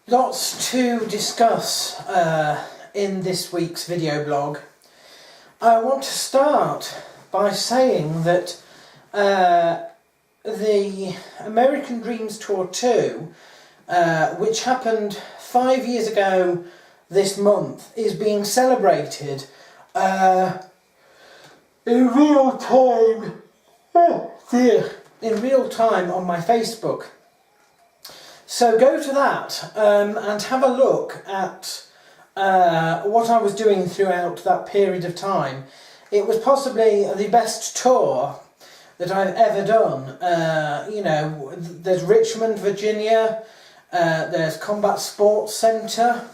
Lots to discuss in this week's video blog. I want to start by saying that the American Dreams Tour 2, which happened 5 years ago this month, is being celebrated in real time. In real time on my Facebook. So go to that and have a look at what I was doing throughout that period of time. It was possibly the best tour that I've ever done. There's Richmond, Virginia, there's Combat Sports Centre,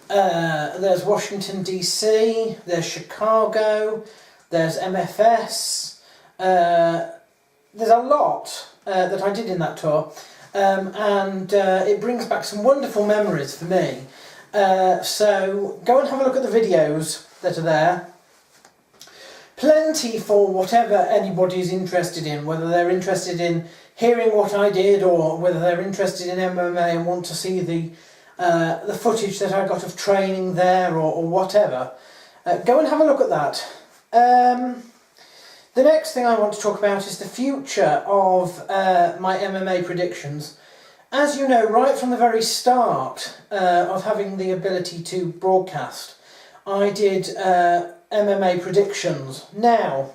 there's Washington DC, there's Chicago, there's MFS, there's a lot that I did in that tour. And it brings back some wonderful memories for me. So go and have a look at the videos that are there. Plenty for whatever anybody is interested in, whether they're interested in hearing what I did or whether they're interested in MMA and want to see the footage that I got of training there or whatever. Go and have a look at that. The next thing I want to talk about is the future of my MMA predictions. As you know, right from the very start of having the ability to broadcast, I did MMA predictions. Now,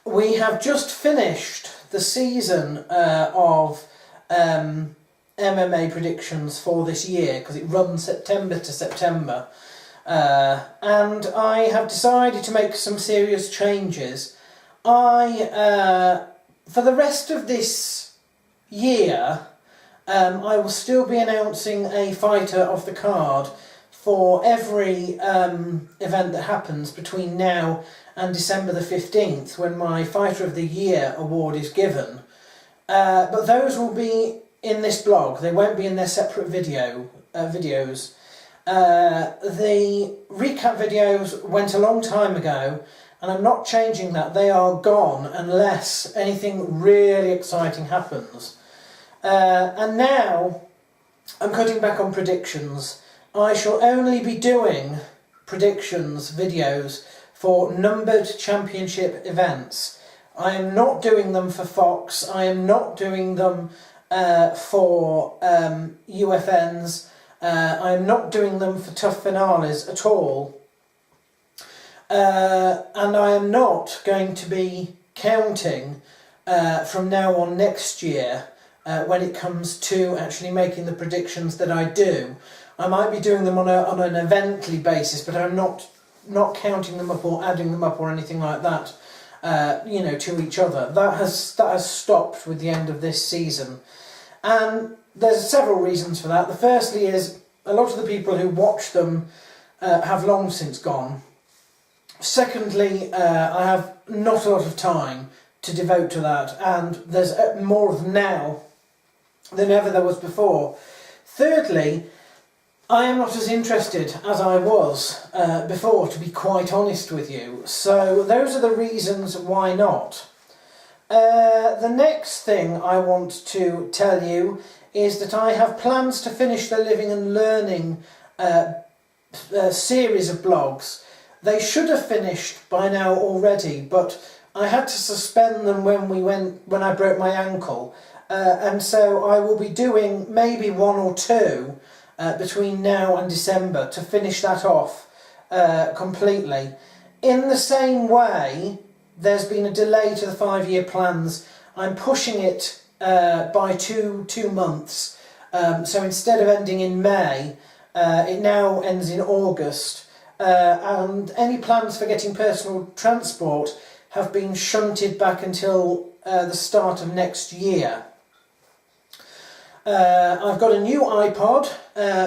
we have just finished the season of MMA predictions for this year, because it runs September to September. And I have decided to make some serious changes. For the rest of this year, I will still be announcing a fighter off the card for every event that happens between now and December the 15th, when my Fighter of the Year award is given. But those will be in this blog. They won't be in their separate videos. The recap videos went a long time ago, and I'm not changing that. They are gone unless anything really exciting happens. And now I'm cutting back on predictions. I shall only be doing predictions videos for numbered championship events. I am not doing them for Fox. I am not doing them for UFNs. I am not doing them for tough finales at all. And I am not going to be counting from now on next year when it comes to actually making the predictions that I do. I might be doing them on an evently basis, but I'm not counting them up or adding them up or anything like that, to each other. That has stopped with the end of this season. And there's several reasons for that. The firstly is a lot of the people who watch them have long since gone. Secondly, I have not a lot of time to devote to that, and there's more of them now than ever there was before. Thirdly, I am not as interested as I was before, to be quite honest with you. So those are the reasons why not. The next thing I want to tell you is that I have plans to finish the Living and Learning series of blogs. They should have finished by now already, but I had to suspend them when I broke my ankle, and so I will be doing maybe one or two between now and December to finish that off completely. In the same way, there's been a delay to the 5-year plans. I'm pushing it by two months. So instead of ending in May, it now ends in August. And any plans for getting personal transport have been shunted back until the start of next year. I've got a new iPod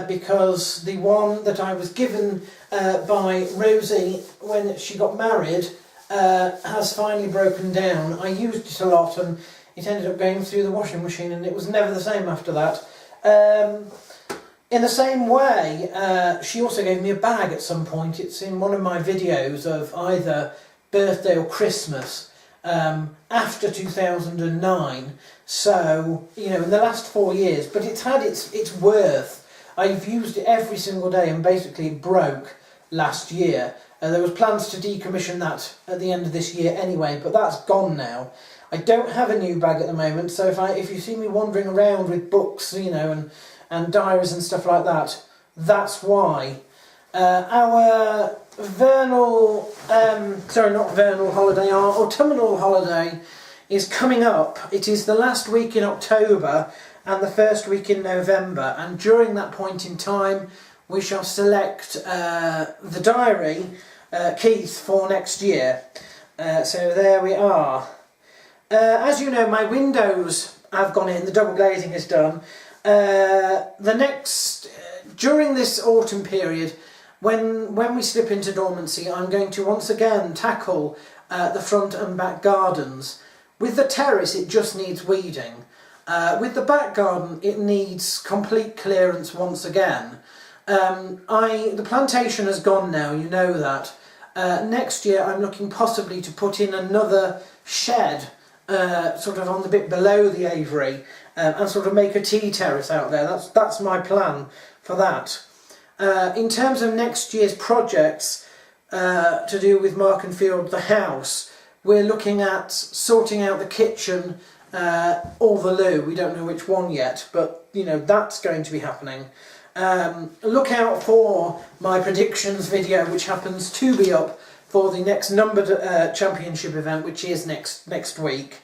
because the one that I was given by Rosie when she got married has finally broken down. I used it a lot and it ended up going through the washing machine, and it was never the same after that. In the same way, she also gave me a bag at some point. It's in one of my videos of either birthday or Christmas. after 2009. So, you know, in the last 4 years, but it's had its worth. I've used it every single day and basically it broke last year. There was plans to decommission that at the end of this year anyway, but that's gone now. I don't have a new bag at the moment, so if you see me wandering around with books, you know, and diaries and stuff like that, that's why. Our vernal, not vernal holiday, our autumnal holiday is coming up. It is the last week in October and the first week in November, and during that point in time we shall select the diary, Keith, for next year. So there we are. As you know, my windows have gone in, the double glazing is done. During this autumn period, when we slip into dormancy, I'm going to once again tackle the front and back gardens. With the terrace, it just needs weeding. With the back garden, it needs complete clearance once again. The plantation has gone now, you know that. Next year, I'm looking possibly to put in another shed, sort of on the bit below the aviary, and sort of make a tea terrace out there. That's my plan for that. In terms of next year's projects to do with Markenfield, the house, we're looking at sorting out the kitchen or the loo. We don't know which one yet, but you know that's going to be happening. Look out for my predictions video, which happens to be up for the next numbered championship event, which is next week.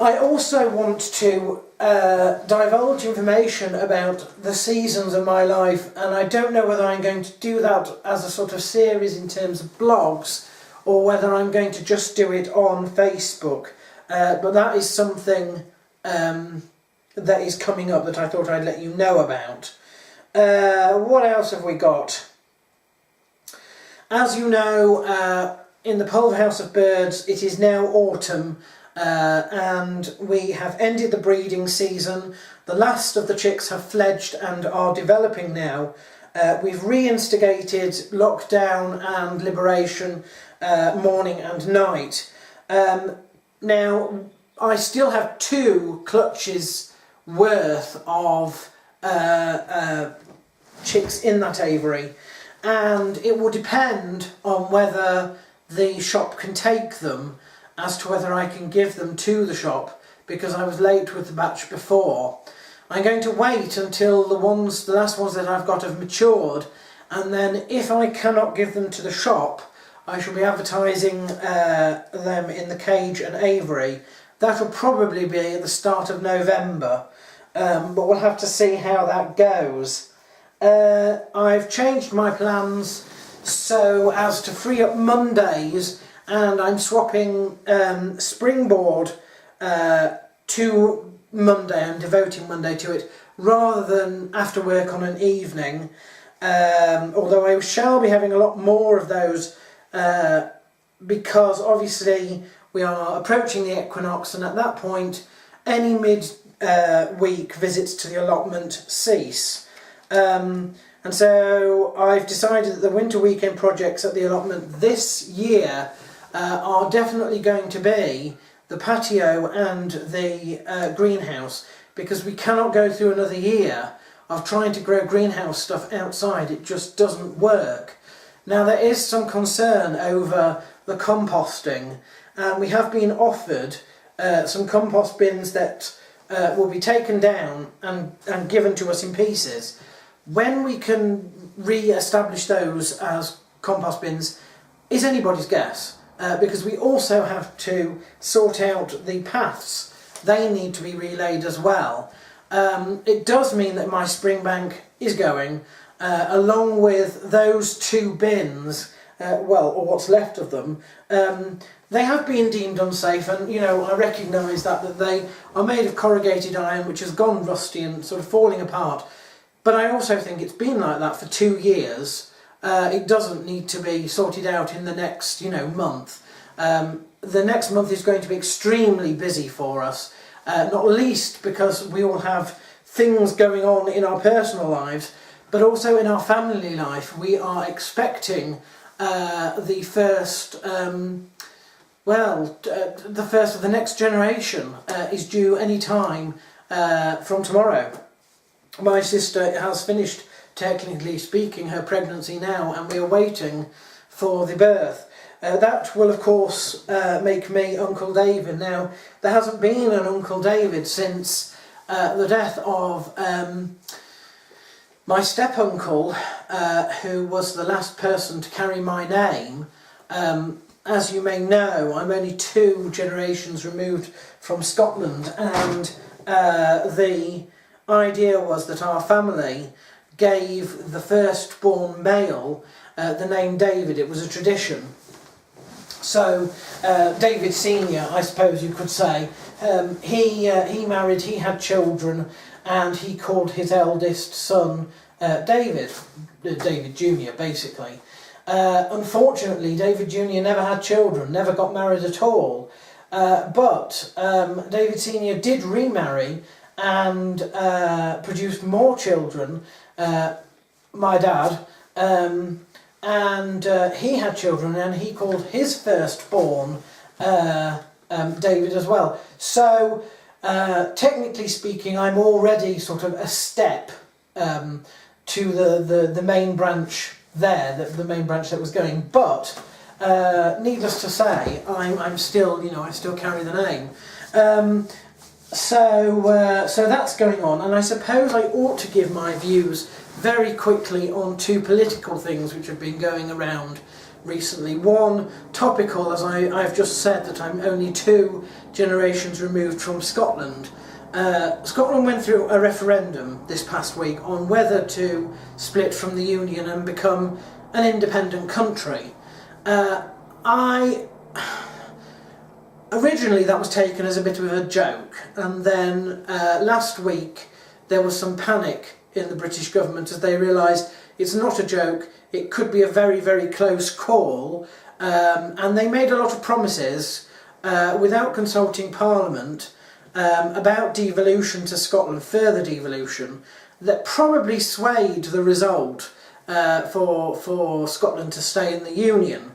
I also want to divulge information about the seasons of my life, and I don't know whether I'm going to do that as a sort of series in terms of blogs, or whether I'm going to just do it on Facebook. But that is something that is coming up that I thought I'd let you know about. What else have we got? As you know, in the Pulver House of Birds, it is now autumn, and we have ended the breeding season. The last of the chicks have fledged and are developing now. We've re-instigated lockdown and liberation, morning and night. Now, I still have 2 clutches worth of chicks in that aviary, and it will depend on whether the shop can take them as to whether I can give them to the shop, because I was late with the batch before. I'm going to wait until the last ones that I've got have matured, and then if I cannot give them to the shop, I shall be advertising them in the cage and aviary. That will probably be at the start of November, but we'll have to see how that goes. I've changed my plans so as to free up Mondays, and I'm swapping Springboard to Monday. I'm devoting Monday to it rather than after work on an evening, although I shall be having a lot more of those because obviously we are approaching the equinox, and at that point any mid-week visits to the allotment cease. And so I've decided that the winter weekend projects at the allotment this year are definitely going to be the patio and the greenhouse, because we cannot go through another year of trying to grow greenhouse stuff outside. It just doesn't work. Now, there is some concern over the composting, and we have been offered some compost bins that will be taken down and given to us in pieces. When we can re-establish those as compost bins is anybody's guess, because we also have to sort out the paths. They need to be relayed as well. It does mean that my spring bank is going, along with those 2 bins, or what's left of them. They have been deemed unsafe, and you know, I recognise that they are made of corrugated iron, which has gone rusty and sort of falling apart. But I also think it's been like that for 2 years. It doesn't need to be sorted out in the next, month. The next month is going to be extremely busy for us, not least because we all have things going on in our personal lives, but also in our family life. We are expecting the first Well, the first of the next generation is due any time from tomorrow. My sister has finished, technically speaking, her pregnancy now, and we are waiting for the birth. That will of course make me Uncle David. Now, there hasn't been an Uncle David since the death of my step-uncle, who was the last person to carry my name. As you may know, I'm only 2 generations removed from Scotland, and the idea was that our family gave the firstborn male the name David. It was a tradition. So David Senior, I suppose you could say, he married, he had children, and he called his eldest son David Jr. basically. Unfortunately, David Jr. never had children, never got married at all, but David Senior did remarry and produced more children, my dad, and he had children, and he called his firstborn David as well. So technically speaking, I'm already sort of a step to the main branch there, the main branch that was going, but needless to say, I'm still, I still carry the name. So that's going on, and I suppose I ought to give my views very quickly on 2 political things which have been going around recently. One, topical, as I've just said, that I'm only 2 generations removed from Scotland. Scotland went through a referendum this past week on whether to split from the Union and become an independent country. Originally that was taken as a bit of a joke, and then last week there was some panic in the British government as they realised it's not a joke, it could be a very, very close call, and they made a lot of promises without consulting Parliament about devolution to Scotland, further devolution, that probably swayed the result for Scotland to stay in the Union.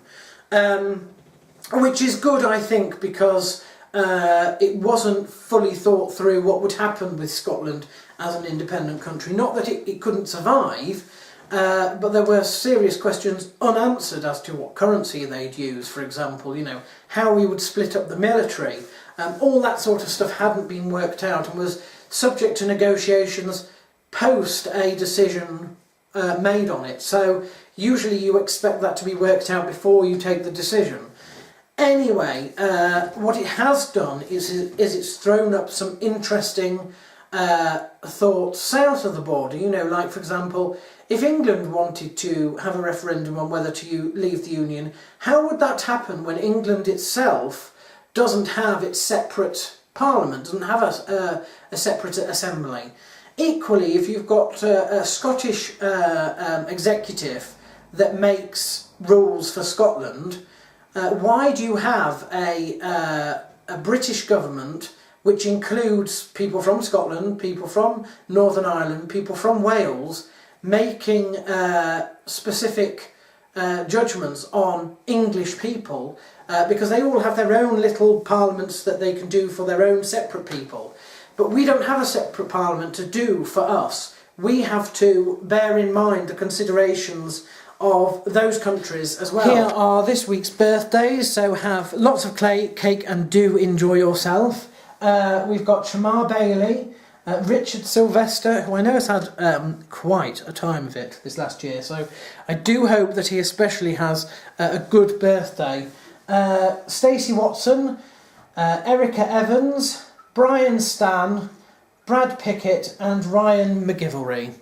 Which is good, I think, because it wasn't fully thought through what would happen with Scotland as an independent country. Not that it couldn't survive, but there were serious questions unanswered as to what currency they'd use, for example, how we would split up the military. All that sort of stuff hadn't been worked out and was subject to negotiations post a decision made on it. So usually you expect that to be worked out before you take the decision. Anyway, what it has done is it's thrown up some interesting thoughts south of the border. Like, for example, if England wanted to have a referendum on whether to leave the Union, how would that happen when England itself doesn't have its separate parliament, doesn't have a separate assembly? Equally, if you've got a Scottish executive that makes rules for Scotland, why do you have a British government which includes people from Scotland, people from Northern Ireland, people from Wales, making specific judgments on English people, because they all have their own little parliaments that they can do for their own separate people. But we don't have a separate parliament to do for us. We have to bear in mind the considerations of those countries as well. Here are this week's birthdays, so have lots of cake and do enjoy yourself. We've got Shamar Bailey, Richard Sylvester, who I know has had quite a time of it this last year, so I do hope that he especially has a good birthday. Stacey Watson, Erica Evans, Brian Stan, Brad Pickett and Ryan McGivelry.